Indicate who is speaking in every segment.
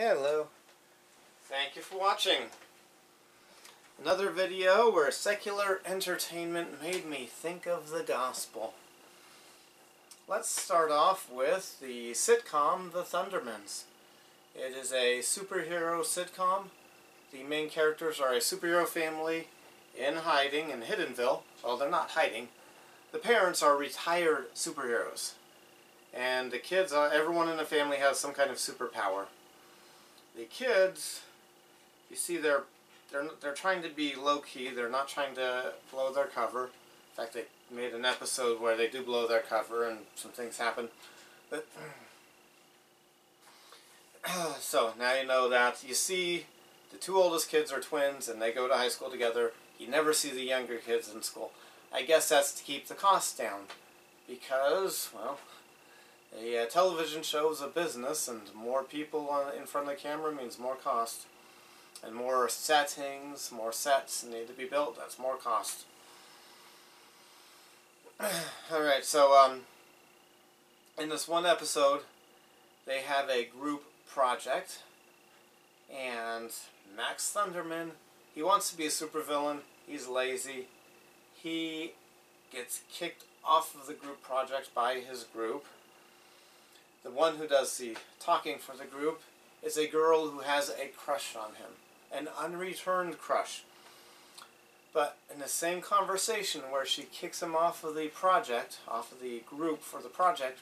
Speaker 1: Hello. Thank you for watching. Another video where secular entertainment made me think of the gospel. Let's start off with the sitcom The Thundermans. It is a superhero sitcom. The main characters are a superhero family in hiding in Hiddenville. Well, they're not hiding. The parents are retired superheroes. And the kids, everyone in the family has some kind of superpower. The kids, you see, they're trying to be low-key. They're not trying to blow their cover. In fact, they made an episode where they do blow their cover and some things happen. But so now you know that. You see, the two oldest kids are twins, and they go to high school together. You never see the younger kids in school. I guess that's to keep the costs down, because, well, a television show is a business, and more people in front of the camera means more cost. And more settings, more sets need to be built. That's more cost. Alright, so in this one episode, they have a group project, and Max Thunderman, he wants to be a supervillain. He's lazy. He gets kicked off of the group project by his group. The one who does the talking for the group is a girl who has a crush on him. An unreturned crush. But in the same conversation where she kicks him off of the project, off of the group for the project,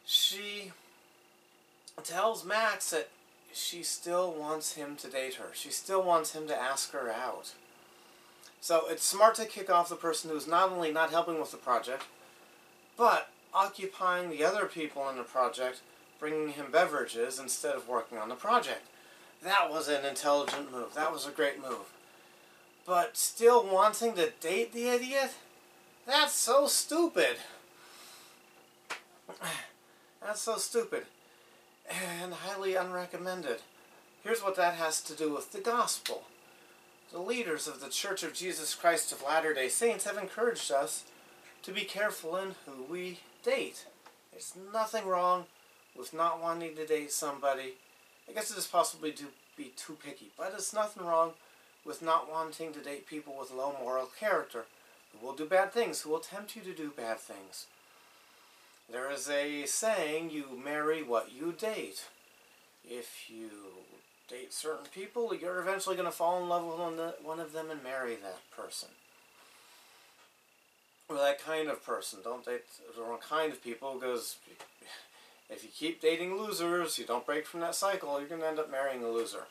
Speaker 1: she tells Max that she still wants him to date her. She still wants him to ask her out. So it's smart to kick off the person who's not only not helping with the project, but occupying the other people in the project, bringing him beverages instead of working on the project. That was an intelligent move. That was a great move. But still wanting to date the idiot? That's so stupid. That's so stupid. And highly unrecommended. Here's what that has to do with the gospel. The leaders of the Church of Jesus Christ of Latter-day Saints have encouraged us to be careful in who we date. There's nothing wrong with not wanting to date somebody. I guess it is possible to be too picky, but it's nothing wrong with not wanting to date people with low moral character, who will do bad things, who will tempt you to do bad things. There is a saying, you marry what you date. If you date certain people, you're eventually going to fall in love with one of them and marry that person. Or that kind of person. Don't date the wrong kind of people, because if you keep dating losers, you don't break from that cycle, you're going to end up marrying a loser.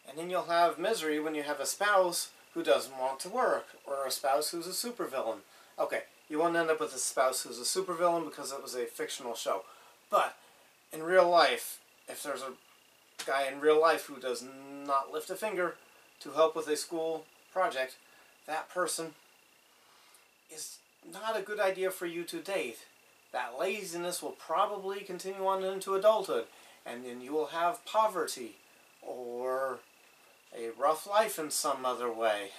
Speaker 1: And then you'll have misery when you have a spouse who doesn't want to work, or a spouse who's a supervillain. Okay, you won't end up with a spouse who's a supervillain because it was a fictional show. But in real life, if there's a guy in real life who does not lift a finger to help with a school project, that person is not a good idea for you to date. That laziness will probably continue on into adulthood, and then you will have poverty or a rough life in some other way,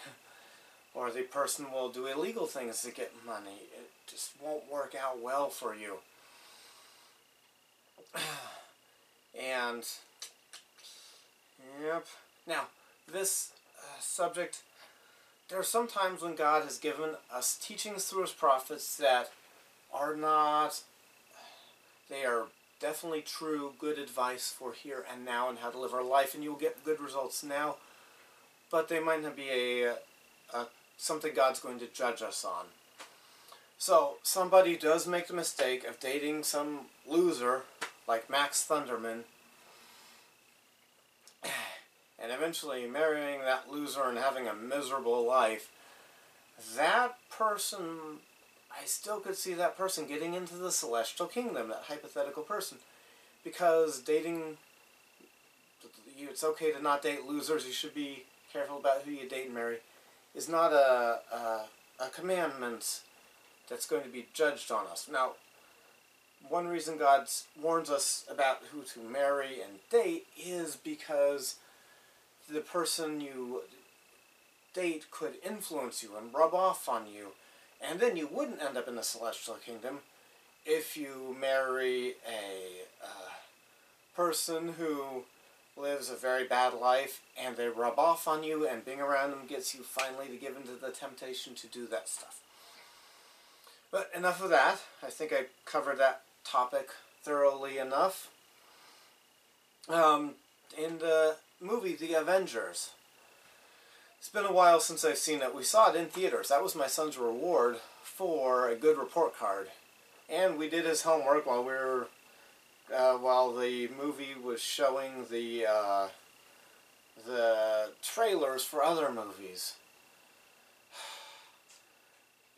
Speaker 1: or the person will do illegal things to get money. It just won't work out well for you. And yep. Now, this subject, there are some times when God has given us teachings through His prophets that are not, they are definitely true, good advice for here and now and how to live our life, and you'll get good results now, but they might not be something God's going to judge us on. So, somebody does make the mistake of dating some loser, like Max Thunderman, and eventually marrying that loser and having a miserable life. That person, I still could see that person getting into the celestial kingdom, that hypothetical person. Because dating, it's okay to not date losers, you should be careful about who you date and marry, is not a commandment that's going to be judged on us. Now, one reason God warns us about who to marry and date is because the person you date could influence you and rub off on you. And then you wouldn't end up in the celestial kingdom if you marry a person who lives a very bad life and they rub off on you, and being around them gets you finally to give into the temptation to do that stuff. But enough of that. I think I covered that topic thoroughly enough. In the movie The Avengers, it's been a while since I've seen it. We saw it in theaters. That was my son's reward for a good report card. And we did his homework while we were, while the movie was showing the trailers for other movies.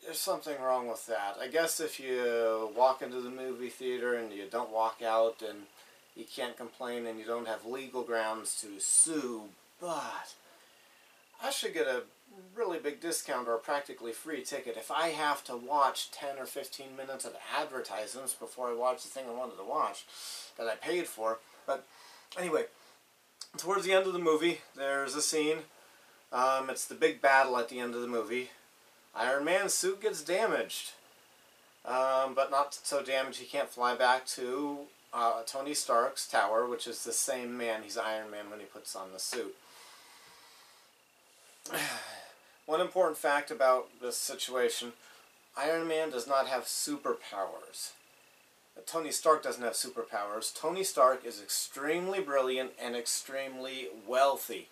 Speaker 1: There's something wrong with that. I guess if you walk into the movie theater and you don't walk out and you can't complain and you don't have legal grounds to sue, but I should get a really big discount or a practically free ticket if I have to watch 10 or 15 minutes of advertisements before I watch the thing I wanted to watch that I paid for. But anyway, towards the end of the movie, there's a scene. It's the big battle at the end of the movie. Iron Man's suit gets damaged, but not so damaged he can't fly back to Tony Stark's tower, which is the same man. He's Iron Man when he puts on the suit. One important fact about this situation: Iron Man does not have superpowers. Tony Stark doesn't have superpowers. Tony Stark is extremely brilliant and extremely wealthy.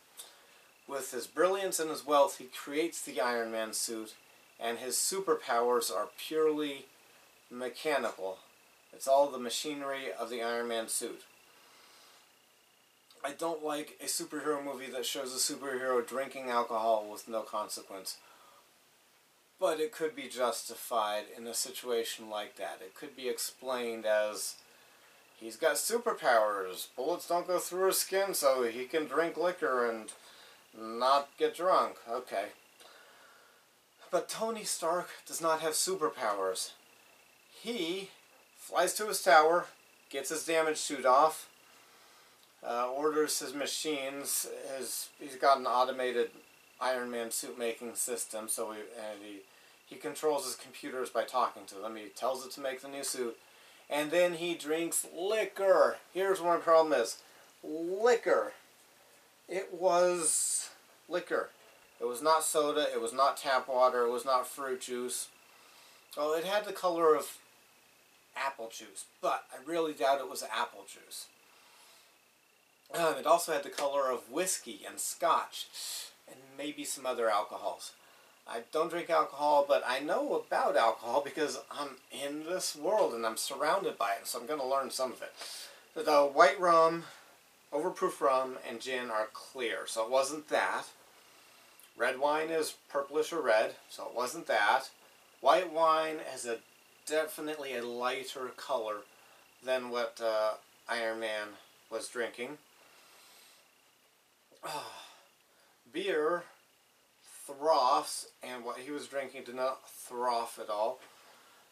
Speaker 1: With his brilliance and his wealth, he creates the Iron Man suit, and his superpowers are purely mechanical. It's all the machinery of the Iron Man suit. I don't like a superhero movie that shows a superhero drinking alcohol with no consequence. But it could be justified in a situation like that. It could be explained as, he's got superpowers. Bullets don't go through his skin, so he can drink liquor and not get drunk. Okay. But Tony Stark does not have superpowers. He flies to his tower, gets his damaged suit off, orders his machines. He's got an automated Iron Man suit making system, so he controls his computers by talking to them. He tells it to make the new suit, and then he drinks liquor. Here's where my problem is. Liquor. It was liquor. It was not soda, it was not tap water, it was not fruit juice. Well, it had the color of apple juice, but I really doubt it was apple juice. It also had the color of whiskey and scotch, and maybe some other alcohols. I don't drink alcohol, but I know about alcohol because I'm in this world and I'm surrounded by it, so I'm going to learn some of it. The white rum, overproof rum, and gin are clear, so it wasn't that. Red wine is purplish or red, so it wasn't that. White wine has definitely a lighter color than what Iron Man was drinking. Beer froths, and what he was drinking did not froth at all.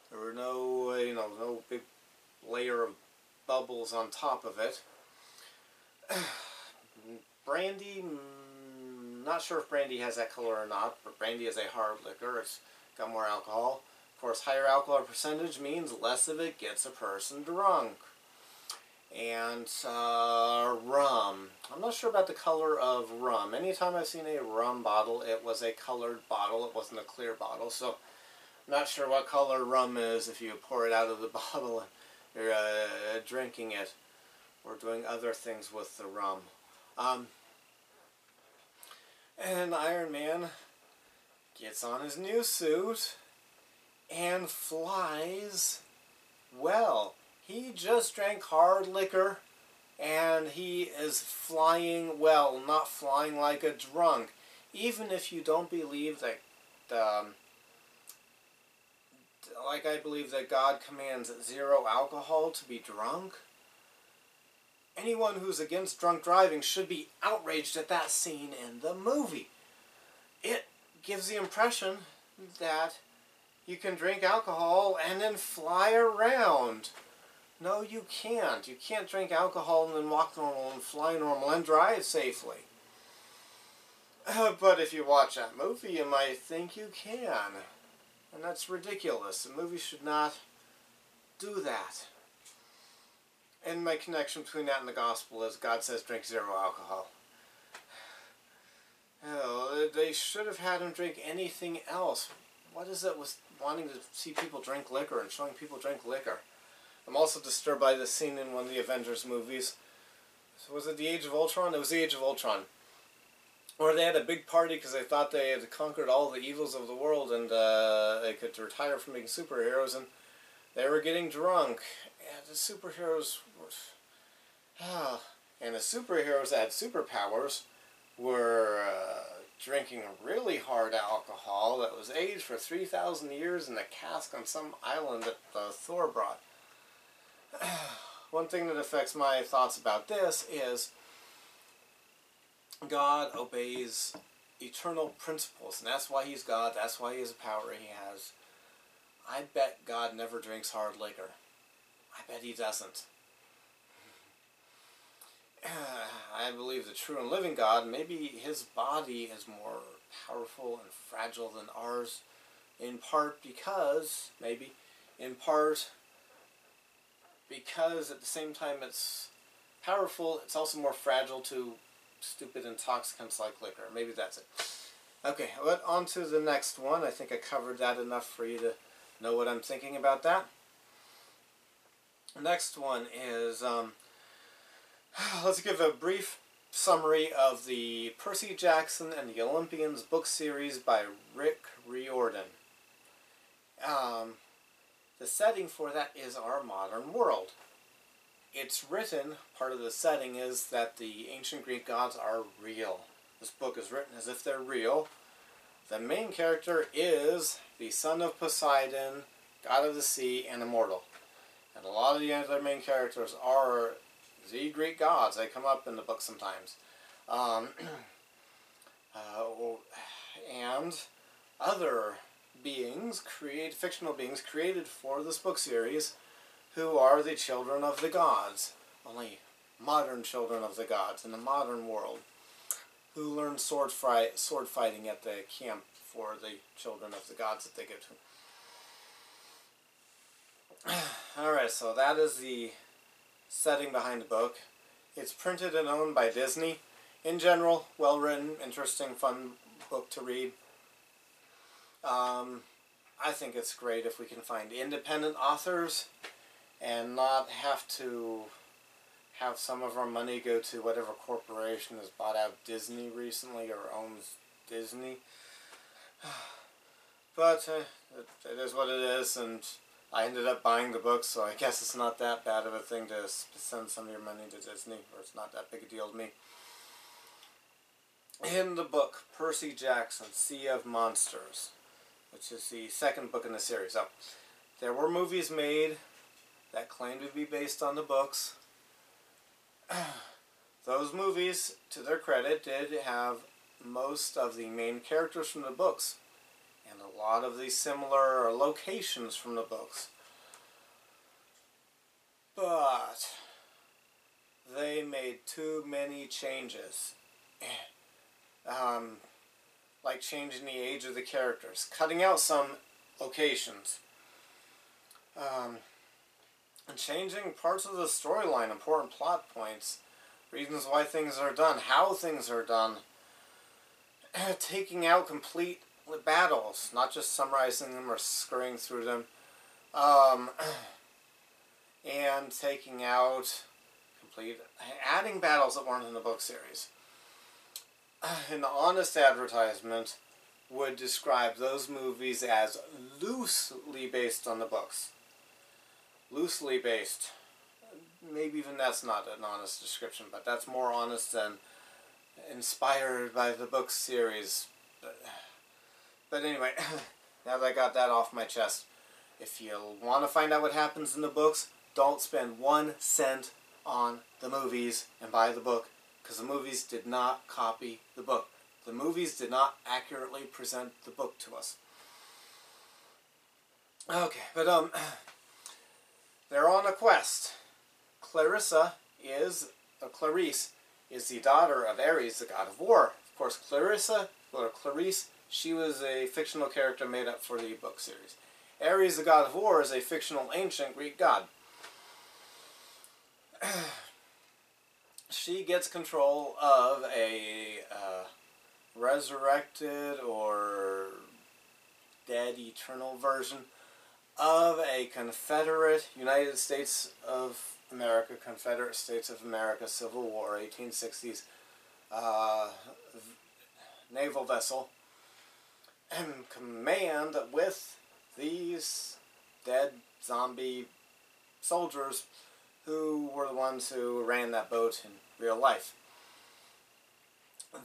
Speaker 1: There were no, no big layer of bubbles on top of it. Brandy, not sure if brandy has that color or not, but brandy is a hard liquor. It's got more alcohol. Of course, higher alcohol percentage means less of it gets a person drunk. And rum. I'm not sure about the color of rum. Anytime I've seen a rum bottle, it was a colored bottle. It wasn't a clear bottle. So I'm not sure what color rum is if you pour it out of the bottle and you're drinking it or doing other things with the rum. And Iron Man gets on his new suit and flies well. He just drank hard liquor, and he is flying well, not flying like a drunk. Even if you don't believe that, like I believe that God commands 0 alcohol to be drunk, anyone who's against drunk driving should be outraged at that scene in the movie. It gives the impression that you can drink alcohol and then fly around. No, you can't. You can't drink alcohol and then walk normal and fly normal and drive safely. But if you watch that movie, you might think you can. And that's ridiculous. A movie should not do that. And my connection between that and the gospel is God says drink 0 alcohol. Oh, they should have had him drink anything else. What is it with wanting to see people drink liquor and showing people drink liquor? I'm also disturbed by this scene in one of the Avengers movies. So was it the Age of Ultron? It was the Age of Ultron. Where they had a big party because they thought they had conquered all the evils of the world and they could retire from being superheroes, and they were getting drunk. And the superheroes were... and the superheroes that had superpowers were drinking really hard alcohol that was aged for 3,000 years in a cask on some island that Thor brought. One thing that affects my thoughts about this is God obeys eternal principles, and that's why he's God, that's why he has the power he has. I bet God never drinks hard liquor. I bet he doesn't. I believe the true and living God, maybe his body is more powerful and fragile than ours, in part because at the same time it's powerful, it's also more fragile to stupid intoxicants like liquor. Maybe that's it. Okay, but on to the next one. I think I covered that enough for you to know what I'm thinking about that. Next one is, let's give a brief summary of the Percy Jackson and the Olympians book series by Rick Riordan. The setting for that is our modern world. It's written, part of the setting is that the ancient Greek gods are real. This book is written as if they're real. The main character is the son of Poseidon, god of the sea, and immortal. And a lot of the other main characters are the Greek gods. They come up in the book sometimes. And other beings, fictional beings created for this book series, who are the children of the gods. Only modern children of the gods in the modern world, who learn sword fighting at the camp for the children of the gods that they go to. Alright, so that is the setting behind the book. It's printed and owned by Disney. In general, well written, interesting, fun book to read. I think it's great if we can find independent authors and not have to have some of our money go to whatever corporation has bought out Disney recently or owns Disney. But it is what it is, and I ended up buying the book, so I guess it's not that bad of a thing to send some of your money to Disney, or it's not that big a deal to me. In the book, Percy Jackson, Sea of Monsters, which is the second book in the series. So, there were movies made that claimed to be based on the books. Those movies, to their credit, did have most of the main characters from the books, and a lot of the similar locations from the books. But they made too many changes. Like changing the age of the characters, cutting out some locations, and changing parts of the storyline, important plot points, reasons why things are done, how things are done, taking out complete battles, not just summarizing them or scurrying through them, and taking out adding battles that weren't in the book series. An honest advertisement would describe those movies as loosely based on the books. Loosely based. Maybe even that's not an honest description, but that's more honest than inspired by the book series. But anyway, now that I got that off my chest, if you want to find out what happens in the books, don't spend 1 cent on the movies and buy the book, because the movies did not copy the book. The movies did not accurately present the book to us. Okay, but they're on a quest. Clarice is the daughter of Ares, the god of war. Of course, Clarice, she was a fictional character made up for the book series. Ares, the god of war, is a fictional ancient Greek god. she gets control of a resurrected or dead eternal version of a Confederate United States of America, Confederate States of America Civil War, 1860s naval vessel, and command with these dead zombie soldiers who were the ones who ran that boat in real life.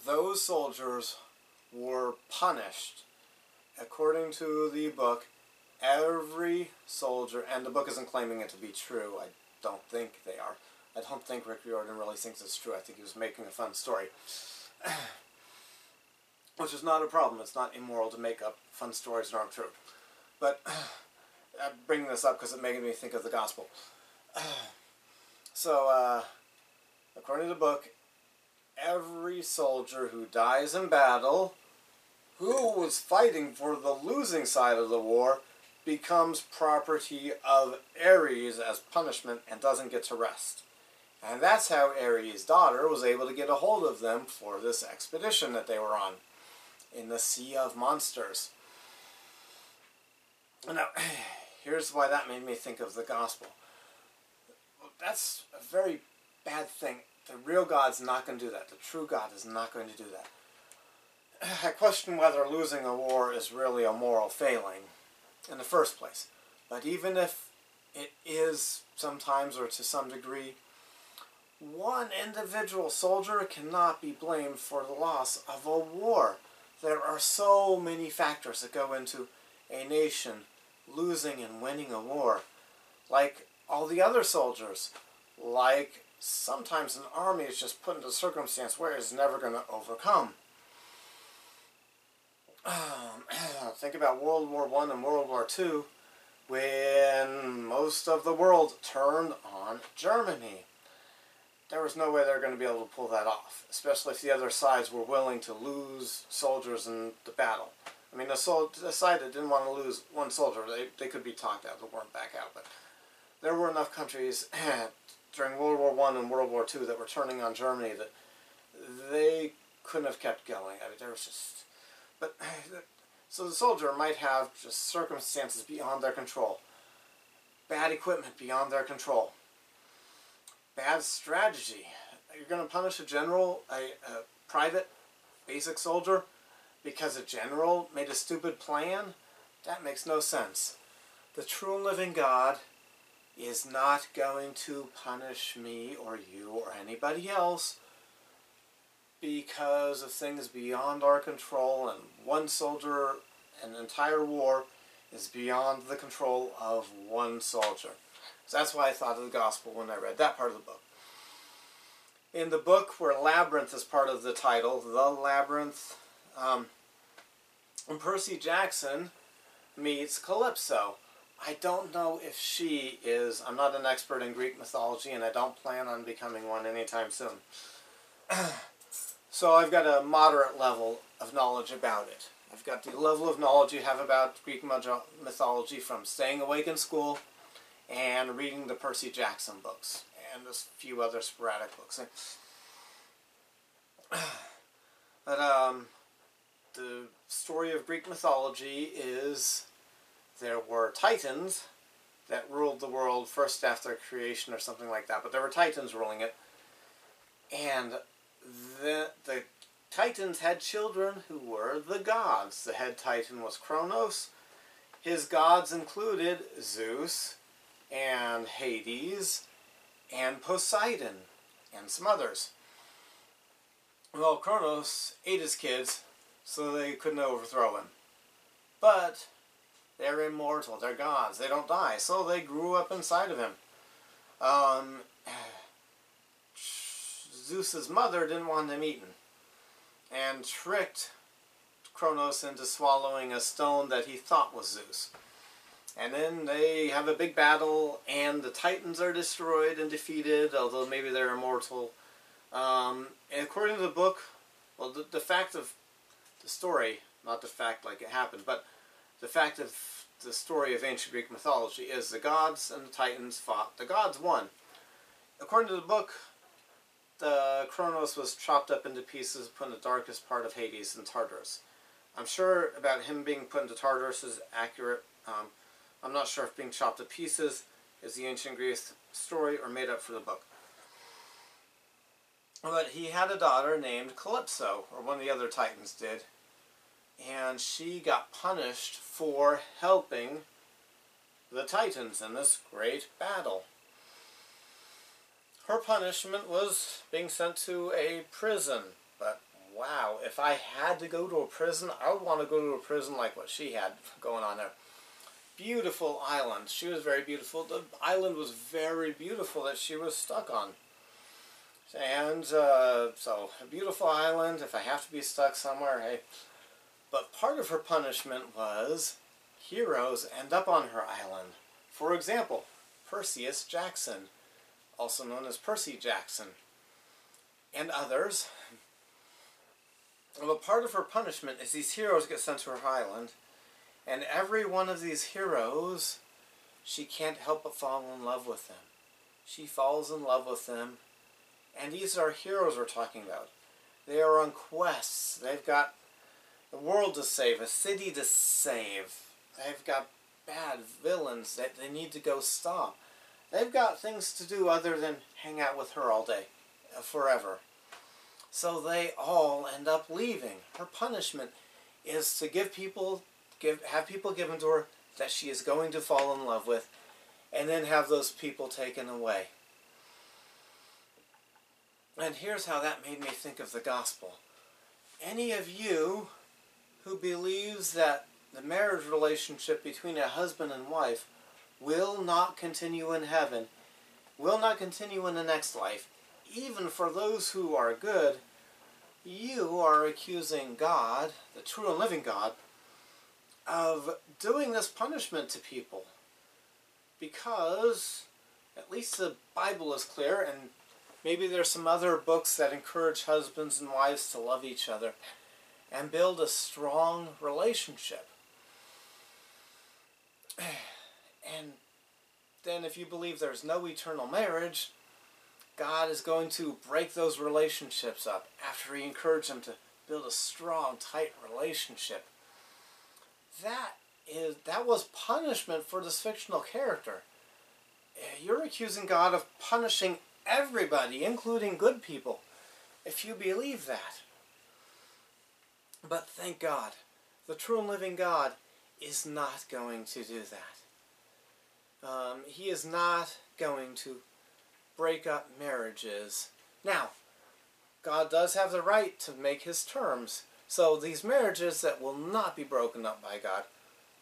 Speaker 1: Those soldiers were punished. According to the book, every soldier, and the book isn't claiming it to be true, I don't think they are. I don't think Rick Riordan really thinks it's true. I think he was making a fun story. Which is not a problem. It's not immoral to make up fun stories that aren't true. But I'm bringing this up because it made me think of the gospel. So, according to the book, every soldier who dies in battle, who was fighting for the losing side of the war, becomes property of Ares as punishment and doesn't get to rest. And that's how Ares' daughter was able to get a hold of them for this expedition that they were on in the Sea of Monsters. Now, here's why that made me think of the gospel. That's a very bad thing. The real God's not going to do that. The true God is not going to do that. I question whether losing a war is really a moral failing in the first place. But even if it is sometimes or to some degree, one individual soldier cannot be blamed for the loss of a war. There are so many factors that go into a nation losing and winning a war. Like all the other soldiers. Like sometimes an army is just put into a circumstance where it's never going to overcome. Think about World War I and World War II, when most of the world turned on Germany. There was no way they were going to be able to pull that off, especially if the other sides were willing to lose soldiers in the battle. I mean, the side that didn't want to lose one soldier, they could be talked out, they weren't back out. But there were enough countries during World War I and World War II that were turning on Germany that they couldn't have kept going. I mean, there was just... But, so the soldier might have just circumstances beyond their control. Bad equipment beyond their control. Bad strategy. You're going to punish a general, a private, basic soldier, because a general made a stupid plan? That makes no sense. The true and living God is not going to punish me or you or anybody else because of things beyond our control, and one soldier, an entire war, is beyond the control of one soldier. So that's why I thought of the gospel when I read that part of the book. In the book where Labyrinth is part of the title, The Labyrinth, Percy Jackson meets Calypso. I don't know if she is... I'm not an expert in Greek mythology, and I don't plan on becoming one anytime soon. So I've got a moderate level of knowledge about it. I've got the level of knowledge you have about Greek mythology from staying awake in school and reading the Percy Jackson books and a few other sporadic books. But the story of Greek mythology is there were Titans that ruled the world first after creation or something like that, but there were Titans ruling it. And the Titans had children who were the gods. The head Titan was Kronos. His gods included Zeus and Hades and Poseidon and some others. Well, Kronos ate his kids, so they couldn't overthrow him. But they're immortal, they're gods, they don't die, so they grew up inside of him. Zeus's mother didn't want him eaten, and tricked Kronos into swallowing a stone that he thought was Zeus. And then they have a big battle, and the Titans are destroyed and defeated, although maybe they're immortal. And according to the book, well, the fact of the story, not the fact like it happened, but the fact of the story of ancient Greek mythology is the gods and the Titans fought. The gods won. according to the book, the Kronos was chopped up into pieces, put in the darkest part of Hades in Tartarus. I'm sure about him being put into Tartarus is accurate. I'm not sure if being chopped to pieces is the ancient Greece story or made up for the book. But he had a daughter named Calypso, or one of the other Titans did, and she got punished for helping the Titans in this great battle. Her punishment was being sent to a prison, but wow, if I had to go to a prison, I would want to go to a prison like what she had going on there. Beautiful island. She was very beautiful. The island was very beautiful that she was stuck on. And so, a beautiful island, if I have to be stuck somewhere, hey. But part of her punishment was heroes end up on her island. For example, Perseus Jackson, also known as Percy Jackson, and others. But part of her punishment is these heroes get sent to her island, and every one of these heroes, she can't help but fall in love with them. She falls in love with them, and these are heroes we're talking about. They are on quests. They've got the world to save, a city to save. They've got bad villains that they need to go stop. They've got things to do other than hang out with her all day, forever. So they all end up leaving. Her punishment is to have people given to her that she is going to fall in love with, and then have those people taken away. And here's how that made me think of the gospel. Any of you who believes that the marriage relationship between a husband and wife will not continue in heaven, will not continue in the next life, even for those who are good, you are accusing God, the true and living God, of doing this punishment to people. Because, at least the Bible is clear, and maybe there's some other books that encourage husbands and wives to love each other and build a strong relationship. And then if you believe there's no eternal marriage, God is going to break those relationships up after he encouraged them to build a strong, tight relationship. That was punishment for this fictional character. You're accusing God of punishing everybody, including good people, if you believe that. But thank God, the true and living God is not going to do that. He is not going to break up marriages. Now, God does have the right to make his terms, so these marriages that will not be broken up by God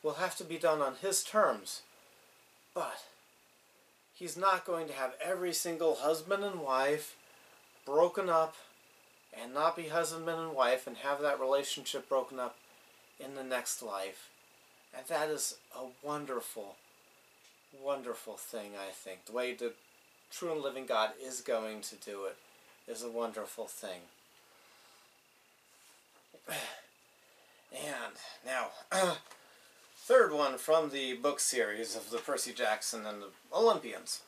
Speaker 1: will have to be done on his terms. But he's not going to have every single husband and wife broken up and not be husband and wife and have that relationship broken up in the next life. And that is a wonderful, wonderful thing, I think. The way the true and living God is going to do it is a wonderful thing. And now, third one from the book series of the Percy Jackson and the Olympians.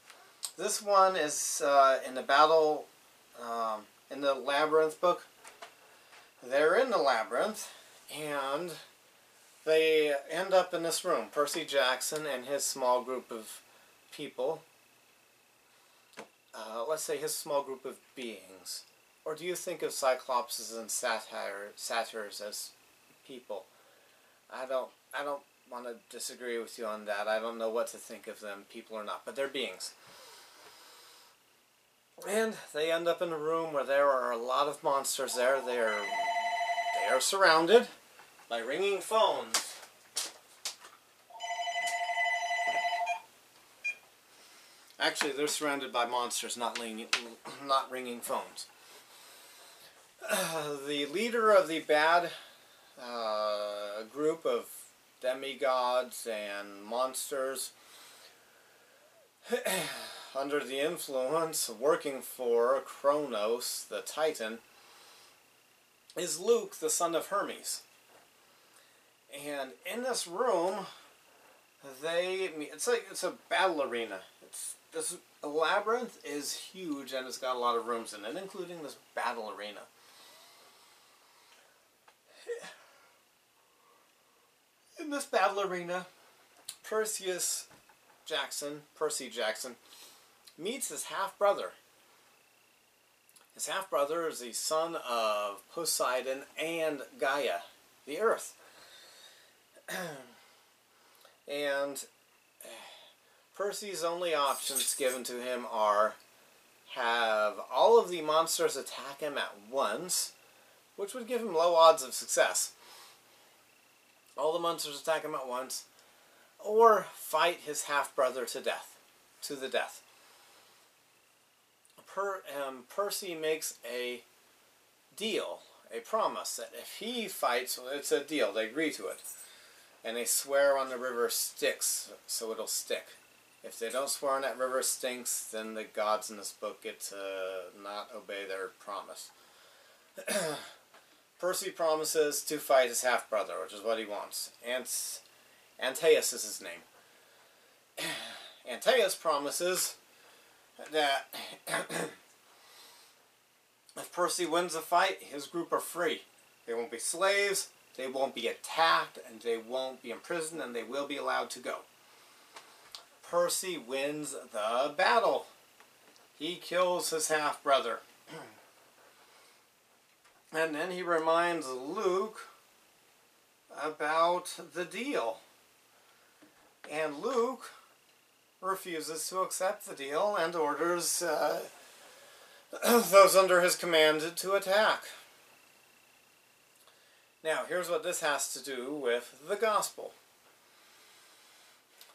Speaker 1: This one is in the battle, in the Labyrinth book. They're in the labyrinth, and they end up in this room. Percy Jackson and his small group of people. Let's say his small group of beings. Or do you think of Cyclopses and satyrs as people? I don't want to disagree with you on that. I don't know what to think of them, people or not, but they're beings. And they end up in a room where there are a lot of monsters there. They are surrounded by ringing phones. Actually, they're surrounded by monsters, not ringing phones. The leader of the bad group of demigods and monsters, under the influence, working for Kronos, the Titan, is Luke, the son of Hermes. And in this room, it's a battle arena. this labyrinth is huge, and it's got a lot of rooms in it, including this battle arena. In this battle arena, Percy Jackson, meets his half-brother. His half-brother is the son of Poseidon and Gaia, the Earth. And Percy's only options given to him are have all of the monsters attack him at once, which would give him low odds of success. All the monsters attack him at once, or fight his half-brother to the death. Percy makes a deal, a promise, that if he fights, well, it's a deal, they agree to it. And they swear on the river Styx, so it'll stick. If they don't swear on that river Styx, then the gods in this book get to not obey their promise. Percy promises to fight his half-brother, which is what he wants. Antaeus is his name. Antaeus promises that if Percy wins the fight, his group are free. They won't be slaves, they won't be attacked, and they won't be imprisoned, and they will be allowed to go. Percy wins the battle. He kills his half-brother. And then he reminds Luke about the deal. And Luke refuses to accept the deal and orders those under his command to attack. Now, here's what this has to do with the gospel.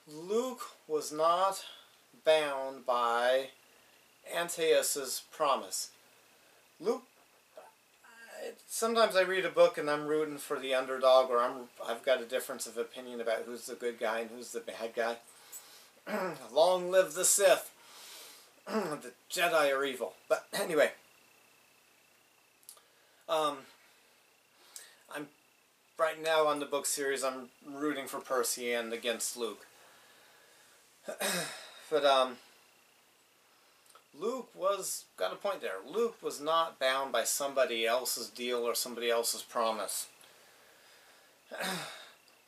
Speaker 1: Luke was not bound by Antaeus' promise. Luke, sometimes I read a book and I'm rooting for the underdog, or I've got a difference of opinion about who's the good guy and who's the bad guy. Long live the Sith. The Jedi are evil. But anyway, I'm right now on the book series, I'm rooting for Percy and against Luke. But Luke got a point there. Luke was not bound by somebody else's deal or somebody else's promise.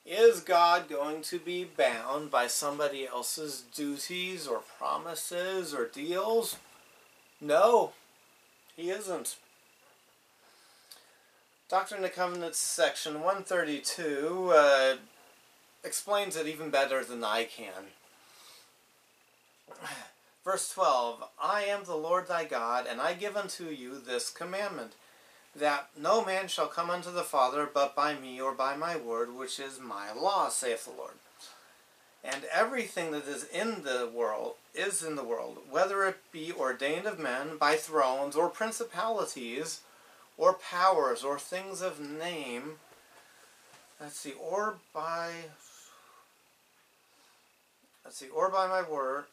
Speaker 1: Is God going to be bound by somebody else's duties or promises or deals? No, he isn't. Doctrine and Covenants section 132 explains it even better than I can. Verse 12, I am the Lord thy God, and I give unto you this commandment, that no man shall come unto the Father but by me or by my word, which is my law, saith the Lord. And everything that is in the world, whether it be ordained of men by thrones or principalities or powers or things of name, or by my word,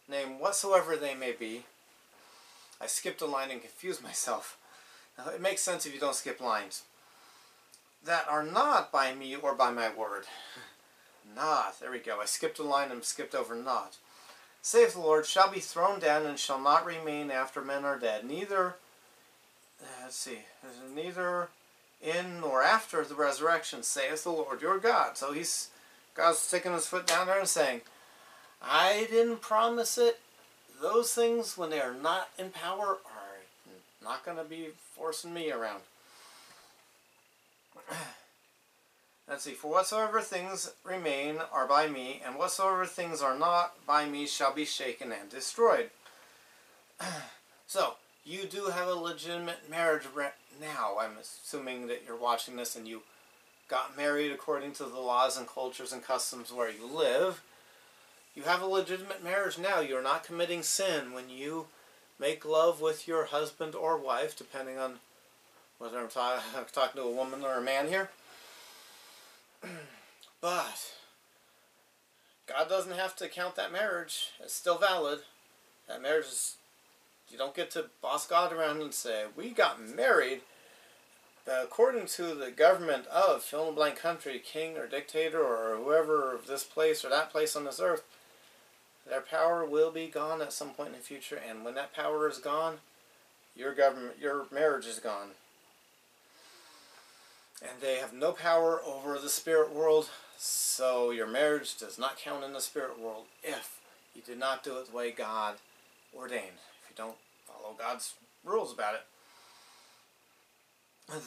Speaker 1: name whatsoever they may be. I skipped a line and confused myself. Now, it makes sense if you don't skip lines. That are not by me or by my word. Not. There we go. I skipped a line and skipped over not. Saith the Lord, shall be thrown down and shall not remain after men are dead. Neither in nor after the resurrection, saith the Lord your God. So God's sticking his foot down there and saying, I didn't promise it. Those things, when they are not in power, are not going to be forcing me around. For whatsoever things remain are by me, and whatsoever things are not by me shall be shaken and destroyed. So, you do have a legitimate marriage now. I'm assuming that you're watching this and you got married according to the laws and cultures and customs where you live. You have a legitimate marriage now. You're not committing sin when you make love with your husband or wife, depending on whether I'm talking to a woman or a man here. But God doesn't have to count that marriage. It's still valid. That marriage is... You don't get to boss God around and say, we got married. According to the government of fill-in-the-blank country, king or dictator or whoever of this place or that place on this earth, Their power will be gone at some point in the future, and when that power is gone, your marriage is gone. And they have no power over the spirit world, so your marriage does not count in the spirit world if you did not do it the way God ordained, if you don't follow God's rules about it.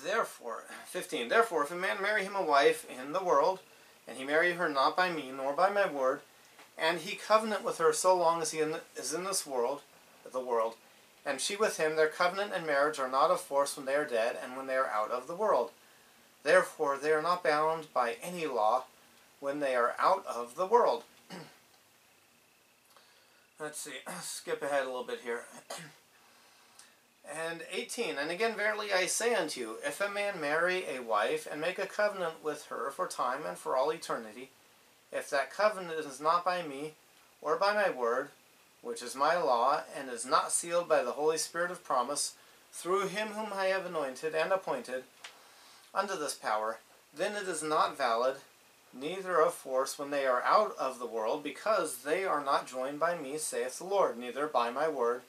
Speaker 1: Therefore, 15, therefore, if a man marry him a wife in the world, and he marry her not by me, nor by my word, and he covenant with her so long as he is in this world, the world, and she with him, their covenant and marriage are not of force when they are dead, and when they are out of the world. Therefore, they are not bound by any law when they are out of the world. Let's see, skip ahead a little bit here. And 18, and again, verily I say unto you, if a man marry a wife, and make a covenant with her for time and for all eternity, if that covenant is not by me, or by my word, which is my law, and is not sealed by the Holy Spirit of promise, through him whom I have anointed and appointed unto this power, then it is not valid, neither of force when they are out of the world, because they are not joined by me, saith the Lord, neither by my word,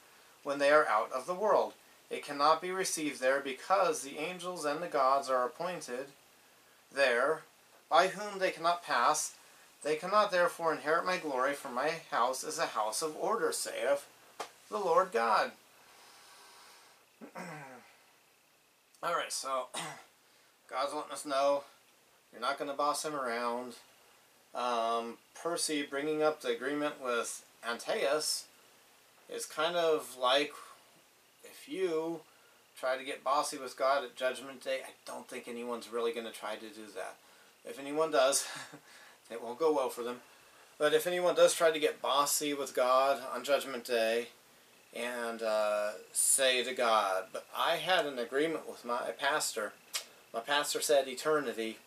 Speaker 1: when they are out of the world. It cannot be received there, because the angels and the gods are appointed there, by whom they cannot pass. They cannot therefore inherit my glory, for my house is a house of order, saith the Lord God. Alright, so God's letting us know you're not going to boss him around. Percy bringing up the agreement with Antaeus is kind of like if you try to get bossy with God at Judgment Day. I don't think anyone's really going to try to do that. If anyone does, it won't go well for them. But if anyone does try to get bossy with God on Judgment Day and say to God, but I had an agreement with my pastor. My pastor said eternity.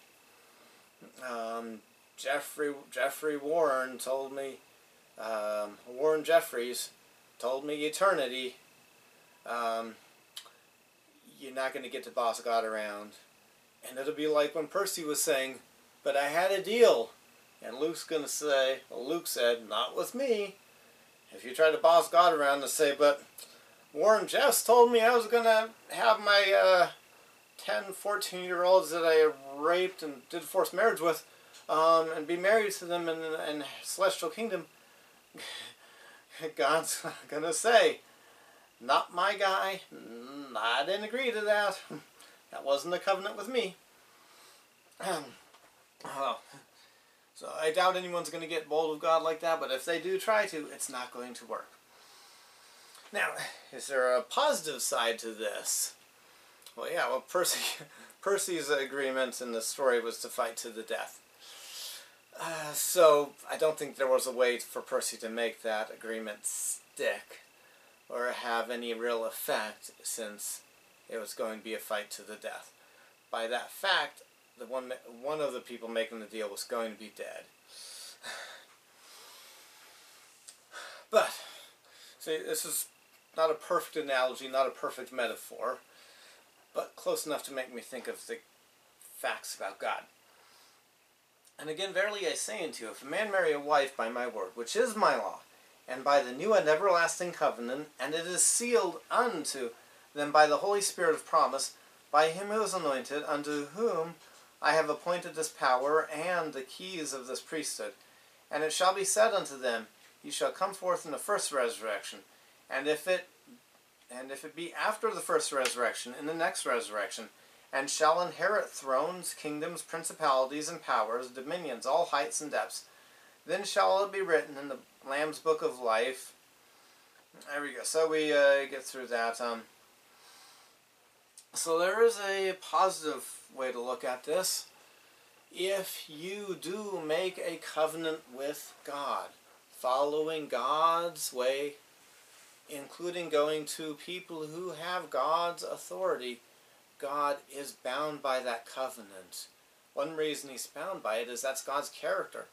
Speaker 1: Jeffrey Warren told me, Warren Jeffries told me eternity. You're not going to get to boss God around. And it'll be like when Percy was saying, but I had a deal. And Luke's going to say, well, Luke said, not with me. If you try to boss God around and say, but Warren Jeffs told me I was going to have my 10, 14-year-olds that I raped and did forced marriage with, and be married to them in celestial kingdom, God's going to say, not my guy. I didn't agree to that. That wasn't a covenant with me. So I doubt anyone's going to get bold with God like that, but if they do try to, it's not going to work. Now, is there a positive side to this? Well, yeah, well, Percy's agreement in the story was to fight to the death. So I don't think there was a way for Percy to make that agreement stick or have any real effect, since it was going to be a fight to the death. By that fact, the one of the people making the deal was going to be dead. But, see, this is not a perfect analogy, not a perfect metaphor, but close enough to make me think of the facts about God. And again, verily I say unto you, if a man marry a wife by my word, which is my law, and by the new and everlasting covenant, and it is sealed unto them by the Holy Spirit of promise, by him who is anointed, unto whom I have appointed this power and the keys of this priesthood. And it shall be said unto them, ye shall come forth in the first resurrection, and if it be after the first resurrection, in the next resurrection, and shall inherit thrones, kingdoms, principalities, and powers, dominions, all heights and depths. Then shall it be written in the Lamb's book of life. There we go. So we get through that. So there is a positive way to look at this. If you do make a covenant with God, following God's way, including going to people who have God's authority, God is bound by that covenant. One reason he's bound by it is that's God's character.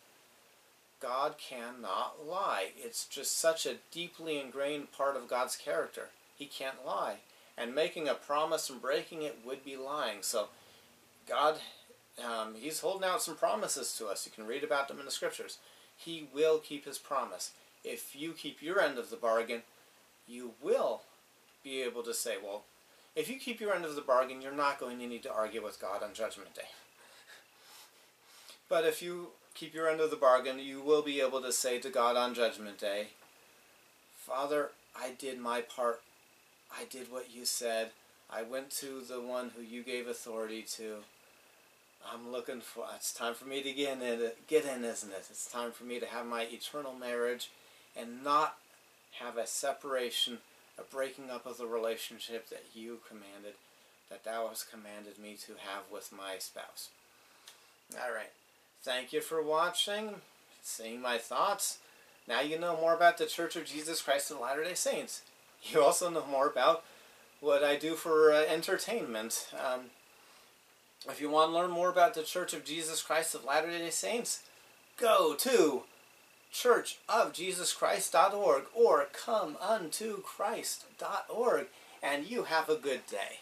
Speaker 1: God cannot lie. It's just such a deeply ingrained part of God's character. He can't lie. And making a promise and breaking it would be lying. So God, he's holding out some promises to us. You can read about them in the scriptures. He will keep his promise. if you keep your end of the bargain, you will be able to say, well, if you keep your end of the bargain, you're not going to need to argue with God on Judgment Day. But if you keep your end of the bargain, you will be able to say to God on Judgment Day, Father, I did my part. I did what you said. I went to the one who you gave authority to. I'm looking for, it's time for me to get in, isn't it? It's time for me to have my eternal marriage and not have a separation, a breaking up of the relationship that you commanded, that thou hast commanded me to have with my spouse. All right. Thank you for watching, seeing my thoughts. Now you know more about the Church of Jesus Christ of Latter-day Saints. You also know more about what I do for entertainment. If you want to learn more about the Church of Jesus Christ of Latter-day Saints, go to churchofjesuschrist.org or comeuntochrist.org, and you have a good day.